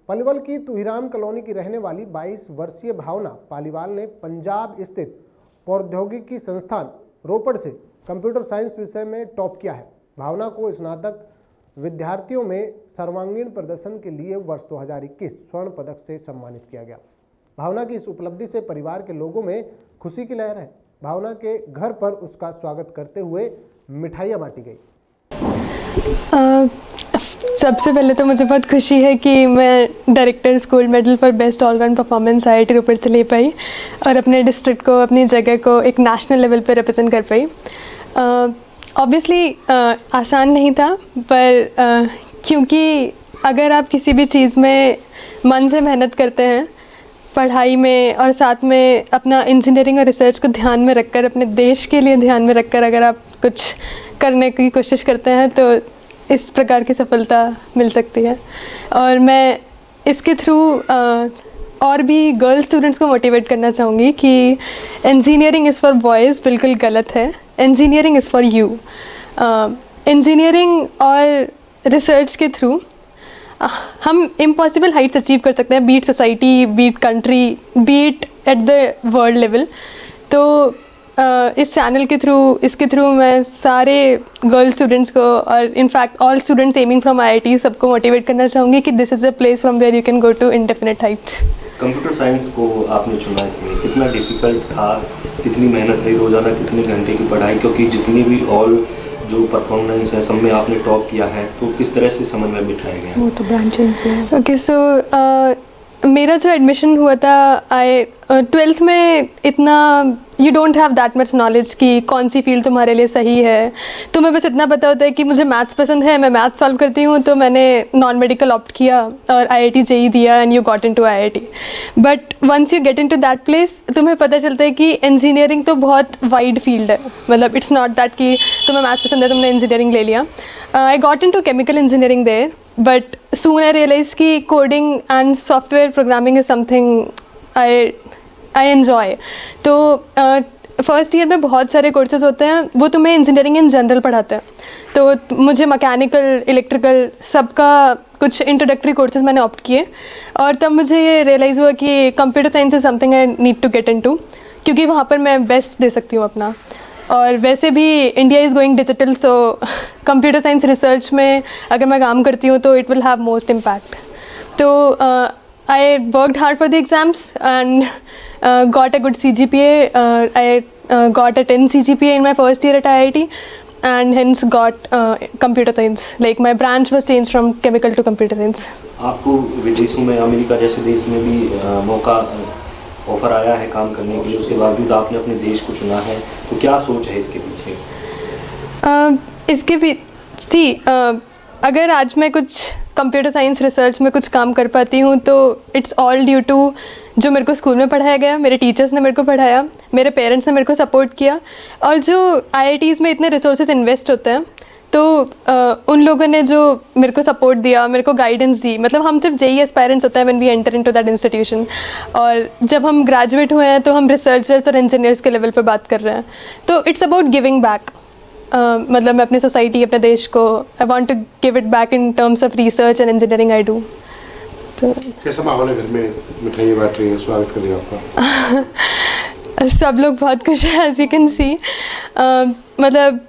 पलवल की तुहिराम कॉलोनी की रहने वाली 22 वर्षीय भावना पालीवाल ने पंजाब स्थित प्रौद्योगिकी संस्थान रोपड़ से कंप्यूटर साइंस विषय में टॉप किया है। भावना को स्नातक विद्यार्थियों में सर्वांगीण प्रदर्शन के लिए वर्ष 2021 स्वर्ण पदक से सम्मानित किया गया। भावना की इस उपलब्धि से परिवार के लोगों में खुशी की लहर है। भावना के घर पर उसका स्वागत करते हुए मिठाइयाँ बांटी गई। सबसे पहले तो मुझे बहुत खुशी है कि मैं directors gold medal for best allround performance IIT Ropar से ले पाई और अपने डिस्ट्रिक्ट को, अपनी जगह को एक नेशनल लेवल पर रिप्रेजेंट कर पाई। ऑब्वियसली आसान नहीं था, पर क्योंकि अगर आप किसी भी चीज़ में मन से मेहनत करते हैं, पढ़ाई में और साथ में अपना इंजीनियरिंग और रिसर्च को ध्यान में रखकर, अपने देश के लिए ध्यान में रखकर अगर आप कुछ करने की कोशिश करते हैं तो इस प्रकार की सफलता मिल सकती है। और मैं इसके थ्रू और भी गर्ल स्टूडेंट्स को मोटिवेट करना चाहूँगी कि इंजीनियरिंग इज़ फॉर बॉयज़ बिल्कुल गलत है। Engineering is for you. Engineering और रिसर्च के थ्रू हम इम्पॉसिबल हाइट्स अचीव कर सकते हैं, beat society, beat country, beat at the world level. तो इस चैनल के थ्रू, इसके थ्रू मैं सारे गर्ल स्टूडेंट्स को और in fact all students aiming from IIT सबको मोटिवेट करना चाहूँगी कि this is a place from where you can go to indefinite heights. Computer science को आपने चुना, इसमें कितना डिफ़िकल्ट था, कितनी मेहनत रही, रोज़ाना कितने घंटे की पढ़ाई, क्योंकि जितनी भी ऑल जो परफॉर्मेंस है सब में आपने टॉप किया है, तो किस तरह से समझ में बिठाया गया? वो तो ब्रांच ओके। सो मेरा जो एडमिशन हुआ था, 12th में इतना you don't have that much knowledge कि कौन सी फील्ड तुम्हारे लिए सही है। तुम्हें बस इतना पता होता है कि मुझे मैथ्स पसंद है, मैं मैथ्स सॉल्व करती हूँ, तो मैंने नॉन मेडिकल ऑप्ट किया और IIT JEE दिया and you got into IIT। But once you get into that place तुम्हें पता चलता है कि इंजीनियरिंग तो बहुत वाइड फील्ड है। मतलब इट्स नॉट दैट कि तुम्हें मैथ्स पसंद है तुमने इंजीनियरिंग ले लिया। I got into chemical engineering there, but soon I realise कि coding and software programming is something I enjoy. तो फर्स्ट ईयर में बहुत सारे कोर्सेज होते हैं, वो तुम्हें इंजीनियरिंग इन जनरल पढ़ाते हैं। तो मुझे मैकेनिकल, इलेक्ट्रिकल सबका कुछ इंट्रोडक्टरी कोर्सेज मैंने ऑप्ट किए और तब मुझे ये रियलाइज़ हुआ कि computer science is something I need to get into, क्योंकि वहाँ पर मैं बेस्ट दे सकती हूँ अपना। और वैसे भी India is going digital, so computer science research में अगर मैं काम करती हूँ तो it will have most impact. तो I worked hard for the exams and got a good CGPA. I got a 10 CGPA in my first year at IIT and hence got computer science. Like my branch was changed from chemical to computer science. आपको विदेशों में, America जैसे देश में भी मौका offer आया है काम करने के लिए, उसके बावजूद आपने अपने देश को चुना है, तो क्या सोच है इसके पीछे? इसके पीछे अगर आज मैं कुछ कंप्यूटर साइंस रिसर्च में कुछ काम कर पाती हूँ तो इट्स ऑल ड्यू टू जो मेरे को स्कूल में पढ़ाया गया, मेरे टीचर्स ने मेरे को पढ़ाया, मेरे पेरेंट्स ने मेरे को सपोर्ट किया, और जो IITs में इतने रिसोर्सेज इन्वेस्ट होते हैं तो उन लोगों ने जो मेरे को सपोर्ट दिया, मेरे को गाइडेंस दी। मतलब हम सिर्फ JEE एस्पायरेंट्स होता है when we enter into that institution, और जब हम ग्रेजुएट हुए हैं तो हम रिसर्चर्स और इंजीनियर्स के लेवल पर बात कर रहे हैं। तो इट्स अबाउट गिविंग बैक। मतलब मैं अपनी सोसाइटी, अपने देश को I want to give it back in terms of research and engineering I do. तो कैसा माहौल है घर में? मिठाइयाँ बांट रही हैं, स्वागत कर रही हैं आपका? सब लोग बहुत खुश हैं, एज यू कैन सी। मतलब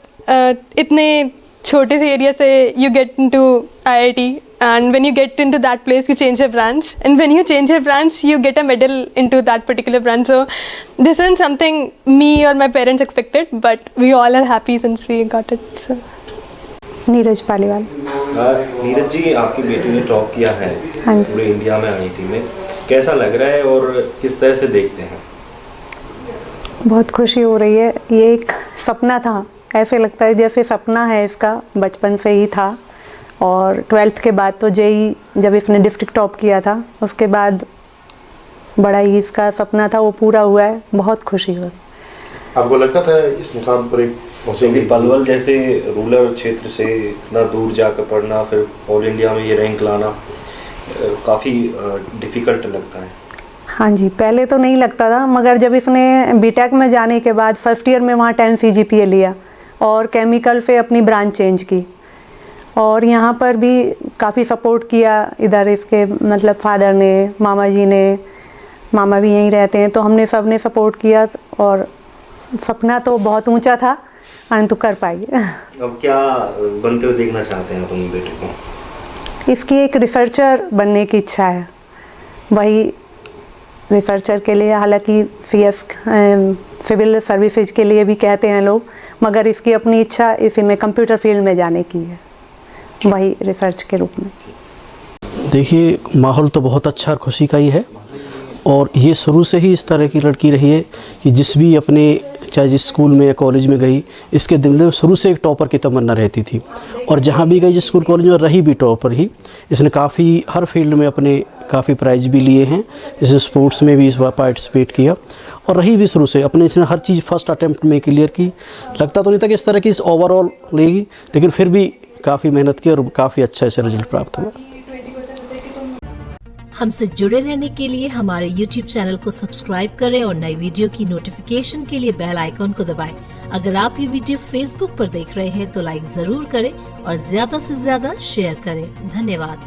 इतने छोटे से एरिया से you get into IIT and when you get into that place you change your branch, and when you change your branch you get a medal into that particular branch. So this isn't something me or my parents expected, but we all are happy since we got it. So Neeraj Paliwal. Neeraj ji, आपकी बेटी ने top किया है पूरे India में IIT में, कैसा लग रहा है और किस तरह से देखते हैं? बहुत खुशी हो रही है। ये एक सपना था, ऐसे लगता है जैसे सपना है इसका, बचपन से ही था। और 12th के बाद तो JEE जब इसने डिस्ट्रिक्ट टॉप किया था, उसके बाद बड़ा ही इसका सपना था, वो पूरा हुआ है। बहुत खुशी हुई। आपको लगता था इस मुकाम पर पहुँचेंगे? पलवल जैसे रूरल क्षेत्र से इतना दूर जाकर पढ़ना, फिर ऑल इंडिया में ये रैंक लाना काफ़ी डिफ़िकल्ट लगता है। हाँ जी, पहले तो नहीं लगता था, मगर जब इसने BTech में जाने के बाद फर्स्ट ईयर में वहाँ 10 CGPA लिया और केमिकल से अपनी ब्रांच चेंज की, और यहाँ पर भी काफ़ी सपोर्ट किया, इधर इसके मतलब फादर ने, मामा जी ने, मामा भी यहीं रहते हैं, तो हमने सब ने सपोर्ट किया और सपना तो बहुत ऊंचा था, परंतु कर पाई। अब क्या बनते हुए देखना चाहते हैं अपने बेटे को? इसकी एक रिसर्चर बनने की इच्छा है, वही रिसर्चर के लिए, हालांकि सिविल सर्विसेज के लिए भी कहते हैं लोग, मगर इसकी अपनी इच्छा इसी में कंप्यूटर फील्ड में जाने की है, वही रिसर्च के रूप में। देखिए, माहौल तो बहुत अच्छा और खुशी का ही है, और ये शुरू से ही इस तरह की लड़की रही है कि जिस भी अपने चाहे जिस स्कूल में या कॉलेज में गई, इसके दिल में शुरू से एक टॉपर की तमन्ना रहती थी, और जहाँ भी गई जिस स्कूल कॉलेज में रही भी टॉपर ही। इसने काफ़ी हर फील्ड में अपने काफ़ी प्राइज़ भी लिए हैं, जैसे स्पोर्ट्स में भी इस बार पार्टिसिपेट किया, और रही भी शुरू से अपने, इसने हर चीज़ फर्स्ट अटैम्प्ट में क्लियर की। लगता तो नहीं था कि इस तरह की ओवरऑल लेगी, लेकिन फिर भी काफ़ी मेहनत की और काफ़ी अच्छा इसे रिजल्ट प्राप्त हुआ। हमसे जुड़े रहने के लिए हमारे YouTube चैनल को सब्सक्राइब करें और नई वीडियो की नोटिफिकेशन के लिए बेल आइकॉन को दबाएं। अगर आप ये वीडियो Facebook पर देख रहे हैं तो लाइक जरूर करें और ज्यादा से ज्यादा शेयर करें। धन्यवाद।